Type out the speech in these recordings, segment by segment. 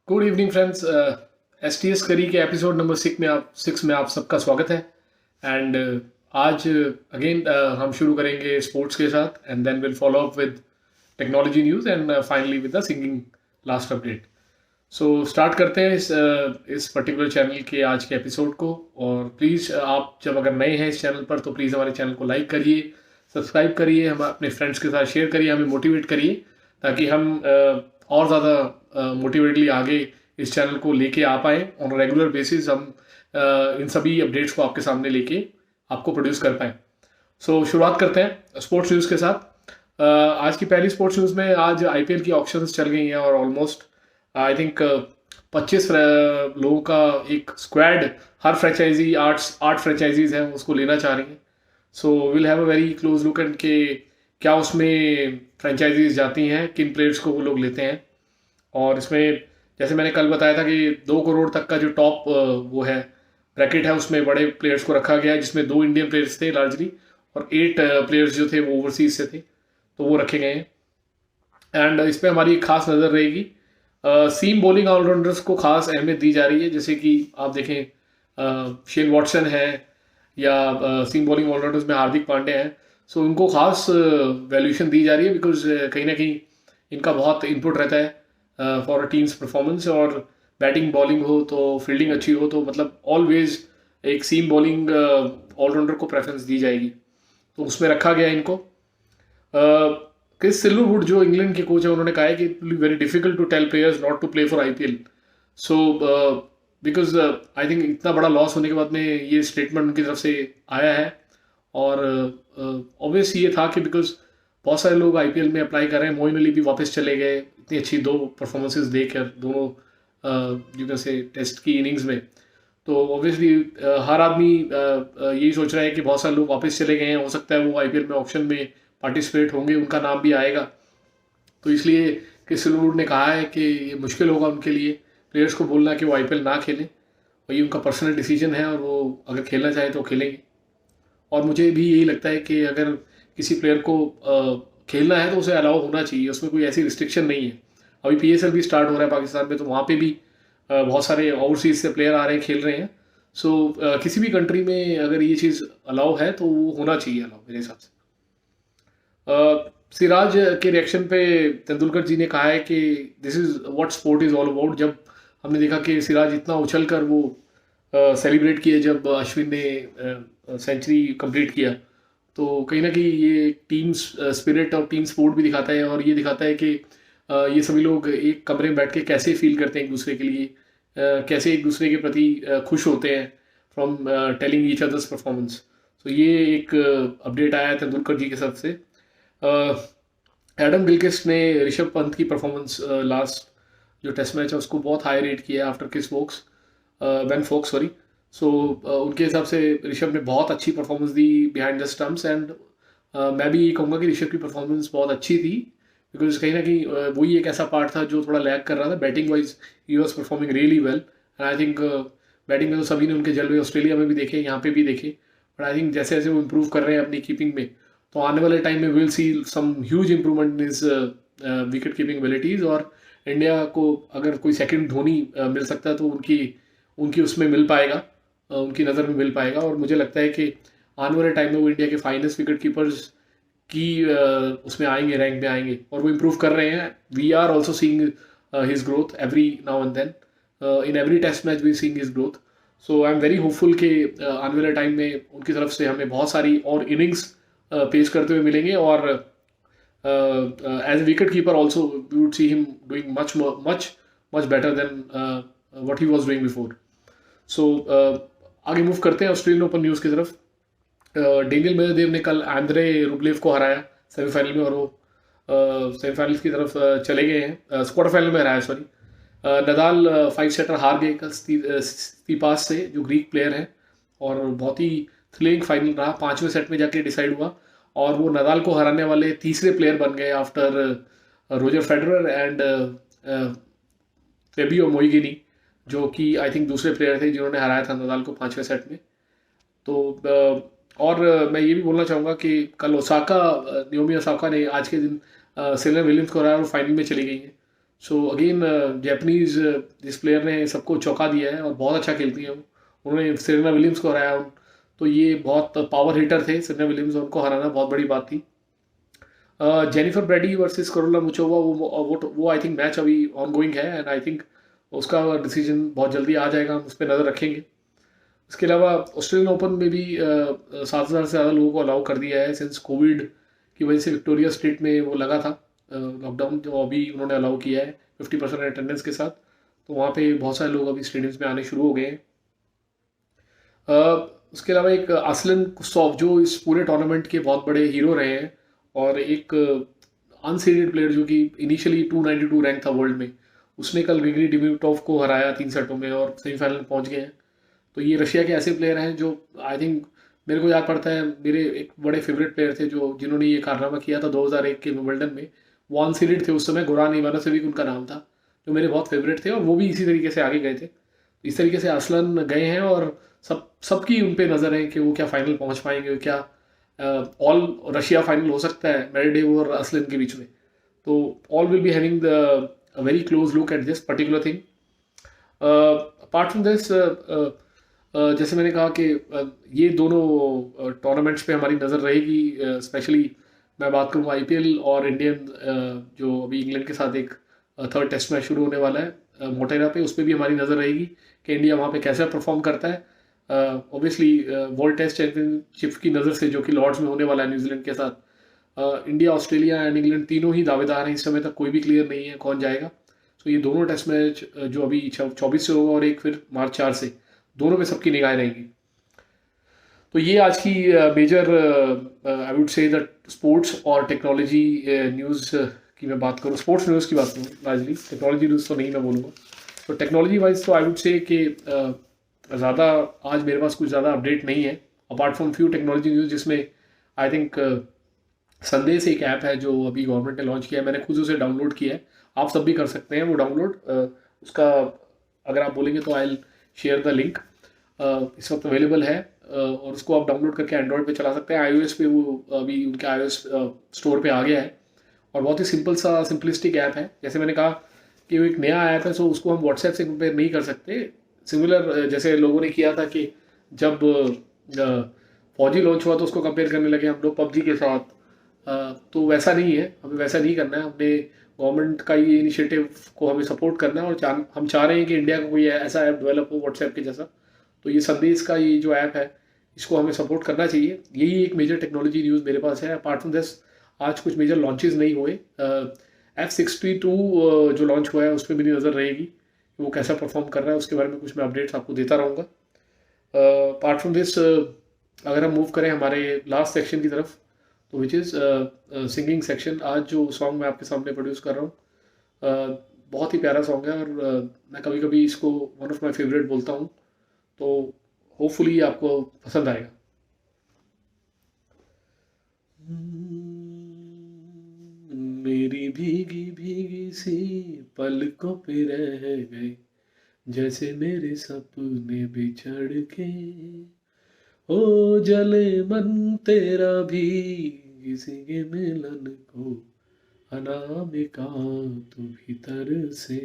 Good evening friends. STS करी के episode number 6 में आप सबका स्वागत है। एंड आज अगेन हम शुरू करेंगे स्पोर्ट्स के साथ and then will follow up with technology news and finally with the singing last update. So start करते हैं इस पर्टिकुलर चैनल के आज के एपिसोड को। और प्लीज़ आप जब अगर नए हैं इस चैनल पर तो प्लीज़ हमारे चैनल को लाइक करिए, सब्सक्राइब करिए, हम अपने फ्रेंड्स के साथ शेयर करिए, हमें मोटिवेट करिए ताकि हम और ज़्यादा मोटिवेटली आगे इस चैनल को लेके आ पाएँ। ऑन रेगुलर बेसिस हम इन सभी अपडेट्स को आपके सामने लेके आपको प्रोड्यूस कर पाएँ। सो शुरुआत करते हैं स्पोर्ट्स न्यूज़ के साथ। आज की पहली स्पोर्ट्स न्यूज़ में आज IPL की ऑक्शंस चल गई हैं और ऑलमोस्ट आई थिंक 25 लोगों का एक स्क्वाड, हर फ्रेंचाइजी आठ फ्रेंचाइजीज हैं उसको लेना चाह रही हैं। So will have a very close look and के क्या उसमें फ्रेंचाइजीज जाती हैं, किन प्लेयर्स को वो लोग लेते हैं। और इसमें जैसे मैंने कल बताया था कि 2 करोड़ तक का जो टॉप वो है ब्रैकेट है, उसमें बड़े प्लेयर्स को रखा गया है, जिसमें 2 इंडियन प्लेयर्स थे लार्जली और 8 प्लेयर्स जो थे वो ओवरसीज से थे, तो वो रखे गए हैं। एंड इस पर हमारी खास नज़र रहेगी। सीम बॉलिंग ऑलराउंडर्स को खास अहमियत दी जा रही है, जैसे कि आप देखें शेन वॉटसन है या सीम बॉलिंग ऑलराउंडर्स में हार्दिक पांड्या है। सो उनको खास वैल्यूएशन दी जा रही है बिकॉज कहीं ना कहीं इनका बहुत इनपुट रहता है फॉर अ टीम्स परफॉर्मेंस। और बैटिंग बॉलिंग हो तो फील्डिंग अच्छी हो तो मतलब ऑलवेज एक सीम बॉलिंग ऑलराउंडर को प्रेफरेंस दी जाएगी, तो उसमें रखा गया इनको। क्रिस सिल्वरवुड जो इंग्लैंड के कोच है, उन्होंने कहा है कि it will be very difficult to tell players not to play for IPL। So because I think इतना बड़ा लॉस होने के बाद में ये स्टेटमेंट उनकी तरफ से आया है। और ऑब्वियस ये था कि बिकॉज बहुत सारे लोग IPL में अप्लाई कर रहे हैं, मोइन अली भी वापस चले गए इतनी अच्छी 2 परफॉर्मेंसेज देकर दोनों यू कैन से टेस्ट की इनिंग्स में। तो ऑब्वियसली हर आदमी यही सोच रहा है कि बहुत सारे लोग वापस चले गए हैं, हो सकता है वो IPL में ऑप्शन में पार्टिसिपेट होंगे, उनका नाम भी आएगा। तो इसलिए क्रिस सिल्वरवुड ने कहा है कि ये मुश्किल होगा उनके लिए प्लेयर्स को बोलना कि वो IPL ना खेलें, और ये उनका पर्सनल डिसीजन है और वो अगर खेलना चाहे तो खेलेंगे। और मुझे भी यही लगता है कि अगर किसी प्लेयर को खेलना है तो उसे अलाउ होना चाहिए, उसमें कोई ऐसी रिस्ट्रिक्शन नहीं है। अभी PSL भी स्टार्ट हो रहा है पाकिस्तान में, तो वहाँ पे भी बहुत सारे ओवरसीज से प्लेयर आ रहे हैं, खेल रहे हैं। सो किसी भी कंट्री में अगर ये चीज़ अलाउ है तो वो होना चाहिए अलाउ मेरे हिसाब से। सिराज के रिएक्शन पे तेंदुलकर जी ने कहा है कि this is what sport is all about. जब हमने देखा कि सिराज इतना उछल कर वो सेलिब्रेट किए जब अश्विन ने सेंचुरी कंप्लीट किया, तो कहीं ना कहीं ये टीम स्पिरिट और टीम स्पोर्ट भी दिखाता है। और ये दिखाता है कि ये सभी लोग एक कमरे में बैठ के कैसे फील करते हैं एक दूसरे के लिए, कैसे एक दूसरे के प्रति खुश होते हैं from telling each others performance. तो ये एक अपडेट आया है तेंदुलकर जी के तरफ से। एडम गिलक्रिस्ट ने ऋषभ पंत की परफॉर्मेंस लास्ट जो टेस्ट मैच है उसको बहुत हाई रेट किया आफ्टर किस वोक्स बेन फोक्स सॉरी। सो उनके हिसाब से ऋषभ ने बहुत अच्छी performance the behind the stumps. And मैं भी ये कहूँगा कि ऋषभ की परफॉर्मेंस बहुत अच्छी थी बिकॉज कहीं ना कहीं वही एक ऐसा पार्ट था जो थोड़ा लैग कर रहा था। Batting wise he was performing really well and I think batting में तो सभी ने उनके जलवे ऑस्ट्रेलिया में भी देखे, यहाँ पे भी देखे। बट आई थिंक जैसे जैसे वो इम्प्रूव कर रहे हैं अपनी कीपिंग में, तो आने वाले टाइम में will see some huge improvement in is wicket keeping abilities. और इंडिया को अगर कोई सेकंड धोनी मिल सकता है तो उनकी उनकी उसमें मिल पाएगा, उनकी नज़र में मिल पाएगा। और मुझे लगता है कि आने वाले टाइम में वो इंडिया के फाइनेस्ट विकेट कीपर्स की उसमें आएंगे, रैंक में आएंगे, और वो इम्प्रूव कर रहे हैं। We are also seeing his growth every now and then, in every test match we seeing his growth. So I am very hopeful कि आने वाले टाइम में उनकी तरफ से हमें बहुत सारी और इनिंग्स पेश करते हुए मिलेंगे। और as a wicket keeper also we would see him doing much better than what he was doing before. So आगे मूव करते हैं ऑस्ट्रेलियन ओपन न्यूज़ की तरफ। डेनियल मेदवेदेव ने कल आंद्रे रुबलेव को हराया सेमीफाइनल में, और वो सेमीफाइनल की तरफ चले गए हैं, क्वार्टर फाइनल में हराया सॉरी। नदाल 5 सेटर हार गए कल स्टीपास से, जो ग्रीक प्लेयर हैं, और बहुत ही थ्रिलिंग फाइनल रहा। 5वें सेट में जाके डिसाइड हुआ और वो नदाल को हराने वाले तीसरे प्लेयर बन गए after Roger Federer and Fabio Fognini, जो कि आई थिंक दूसरे प्लेयर थे जिन्होंने हराया था नदाल को 5वें सेट में। तो और मैं ये भी बोलना चाहूँगा कि कल नाओमी ओसाका ने आज के दिन सेरेना विलियम्स को हराया और फाइनल में चली गई हैं। सो अगेन जैपनीज जिस प्लेयर ने सबको चौंका दिया है और बहुत अच्छा खेलती है वो, उन्होंने सेरेना विलियम्स को हराया। तो ये बहुत पावर हिटर थे सेरेना विलियम्स, उनको हराना बहुत बड़ी बात थी। Jennifer Brady versus Corolla Muchova, वो आई थिंक मैच अभी ऑन गोइंग है, एंड आई थिंक उसका डिसीजन बहुत जल्दी आ जाएगा, हम उस पर नज़र रखेंगे। इसके अलावा ऑस्ट्रेलियन ओपन में भी 7,000 से ज़्यादा लोगों को अलाउ कर दिया है सिंस कोविड की वजह से। विक्टोरिया स्टेट में वो लगा था लॉकडाउन, जो अभी उन्होंने अलाउ किया है 50% अटेंडेंस के साथ। तो वहाँ पे बहुत सारे लोग अभी स्टेडियम्स में आने शुरू हो गए हैं। उसके अलावा एक असलन कुस्तौफ, जो इस पूरे टूर्नामेंट के बहुत बड़े हीरो रहे हैं, और एक अनसीडेड प्लेयर जो कि इनिशियली 292 रैंक था वर्ल्ड में, उसने कल ग्रिगोरी डिमिट्रोव को हराया 3 सेटों में और सेमीफाइनल में पहुंच गए हैं। तो ये रशिया के ऐसे प्लेयर हैं जो आई थिंक, मेरे को याद पड़ता है मेरे एक बड़े फेवरेट प्लेयर थे जो जिन्होंने ये कारनामा किया था 2001 के विंबलडन में। वो अनसीडेड थे उस समय, गोरान इवानोसेविक उनका नाम था, जो मेरे बहुत फेवरेट थे, और वो भी इसी तरीके से आगे गए थे। इस तरीके से असलन गए हैं, और सबकी उन पे नज़र है कि वो क्या फाइनल पहुंच पाएंगे, क्या ऑल रशिया फाइनल हो सकता है मेडवेडेव और असलन के बीच में। तो all will be having the very close look at this particular thing. Apart from this, जैसे मैंने कहा कि ये दोनों टूर्नामेंट्स पे हमारी नज़र रहेगी। स्पेशली मैं बात करूँ आईपीएल और इंडियन, जो अभी इंग्लैंड के साथ एक थर्ड टेस्ट मैच शुरू होने वाला है मोटेरा पे, उस पर भी हमारी नज़र रहेगी कि इंडिया वहाँ पे कैसे परफॉर्म करता है। ऑब्वियसली वर्ल्ड टेस्ट चैंपियनशिप की नज़र से, जो कि लॉर्ड्स में होने वाला है न्यूजीलैंड के साथ, इंडिया, ऑस्ट्रेलिया एंड इंग्लैंड तीनों ही दावेदार हैं। इस समय तक कोई भी क्लियर नहीं है कौन जाएगा। तो ये दोनों टेस्ट मैच जो अभी 24 से होगा और एक फिर मार्च 4 से, दोनों पे सबकी निगाहें रहेंगी। तो ये आज की major I would say the sports और टेक्नोलॉजी न्यूज़ की मैं बात करूँ, स्पोर्ट्स न्यूज़ की बात करूँ लार्जली, टेक्नोलॉजी न्यूज़ तो नहीं मैं बोलूँगा। तो टेक्नोलॉजी वाइज तो आई वुड से कि ज़्यादा आज मेरे पास कुछ ज़्यादा अपडेट नहीं है, apart from few technology news, जिसमें आई थिंक संदेश एक ऐप है जो अभी गवर्नमेंट ने लॉन्च किया है। मैंने खुद उसे डाउनलोड किया है, आप सब भी कर सकते हैं वो डाउनलोड। उसका अगर आप बोलेंगे तो आई शेयर द लिंक, इस वक्त अवेलेबल है, और उसको आप डाउनलोड करके एंड्रॉयड पे चला सकते हैं। iOS पे वो अभी उनके iOS स्टोर पे आ गया है, और बहुत ही सिंपलिस्टिक ऐप है। जैसे मैंने कहा कि वो एक नया ऐप है, सो उसको हम व्हाट्सएप से कंपेयर नहीं कर सकते। सिमिलर जैसे लोगों ने किया था कि जब फौजी लॉन्च हुआ तो उसको कंपेयर करने लगे हम लोग पबजी के साथ, तो वैसा नहीं है, हमें वैसा नहीं करना है। हमने गवर्नमेंट का ये इनिशिएटिव को हमें सपोर्ट करना है, और हम चाह रहे हैं कि इंडिया का कोई ऐसा ऐप डेवलप हो व्हाट्सएप के जैसा। तो ये संदेश का ये जो ऐप है, इसको हमें सपोर्ट करना चाहिए। यही एक मेजर टेक्नोलॉजी न्यूज़ मेरे पास है। अपार्ट फ्रॉम दिस आज कुछ मेजर लॉन्चेस नहीं हुए। F62 जो लॉन्च हुआ है उस पर मेरी नज़र रहेगी कि वो कैसा परफॉर्म कर रहा है, उसके बारे में कुछ मैं अपडेट्स आपको देता रहूँगा। अपार्ट फ्रॉम दिस, अगर हम मूव करें हमारे लास्ट सेक्शन की तरफ, तो विच इज़ सिंगिंग सेक्शन। आज जो सॉन्ग मैं आपके सामने प्रोड्यूस कर रहा हूँ बहुत ही प्यारा सॉन्ग है, और मैं कभी कभी इसको वन ऑफ माई फेवरेट बोलता हूँ, तो होपफुली आपको पसंद आएगा। मेरी भीगी भीगी सी पलकों पे रह गए, जैसे मेरे सपने बिछड़ के, ओ जले मन तेरा भी किसी के मिलन को, अनामिका तू भीतर से,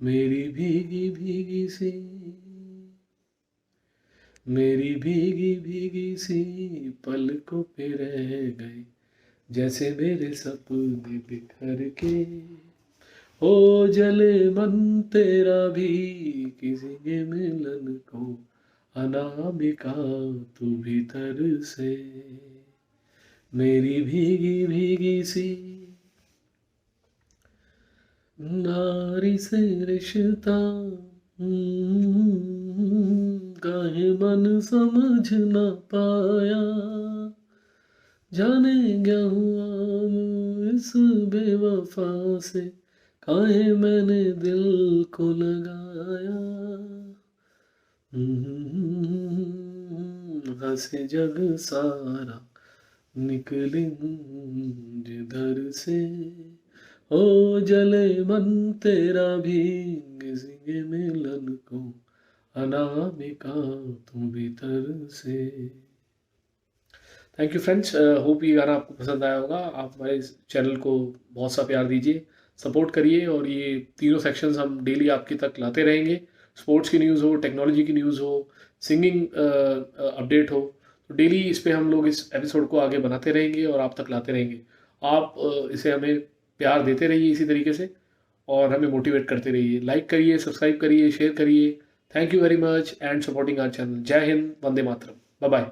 मेरी भीगी भीगी सी, मेरी भीगी भीगी सी पलकों पे रह गए, जैसे मेरे सपने बिखर के, ओ जले मन तेरा भी किसी के मिलन को, अनामिका तू भीतर से, मेरी भीगी भीगी सी। नारी से रिश्ता काहे मन समझ न पाया, जाने क्या हुआ इस बेवफा से, काहे मैंने दिल को लगाया, हंसे जग सारा निकले जिधर से, ओ जले मन तेरा भी किसी के मिलन को, अनामिका तू भीतर से। थैंक यू फ्रेंड्स, होप ये गाना आपको पसंद आया होगा। आप हमारे इस चैनल को बहुत सा प्यार दीजिए, सपोर्ट करिए और ये तीनों सेक्शंस हम डेली आपके तक लाते रहेंगे। स्पोर्ट्स की न्यूज़ हो, टेक्नोलॉजी की न्यूज़ हो, सिंगिंग अपडेट हो, तो डेली इस पे हम लोग इस एपिसोड को आगे बनाते रहेंगे और आप तक लाते रहेंगे। आप इसे हमें प्यार देते रहिए इसी तरीके से और हमें मोटिवेट करते रहिए। लाइक करिए, सब्सक्राइब करिए, शेयर करिए। Thank you very much and supporting our channel. Jai Hind, Vande Mataram, bye bye.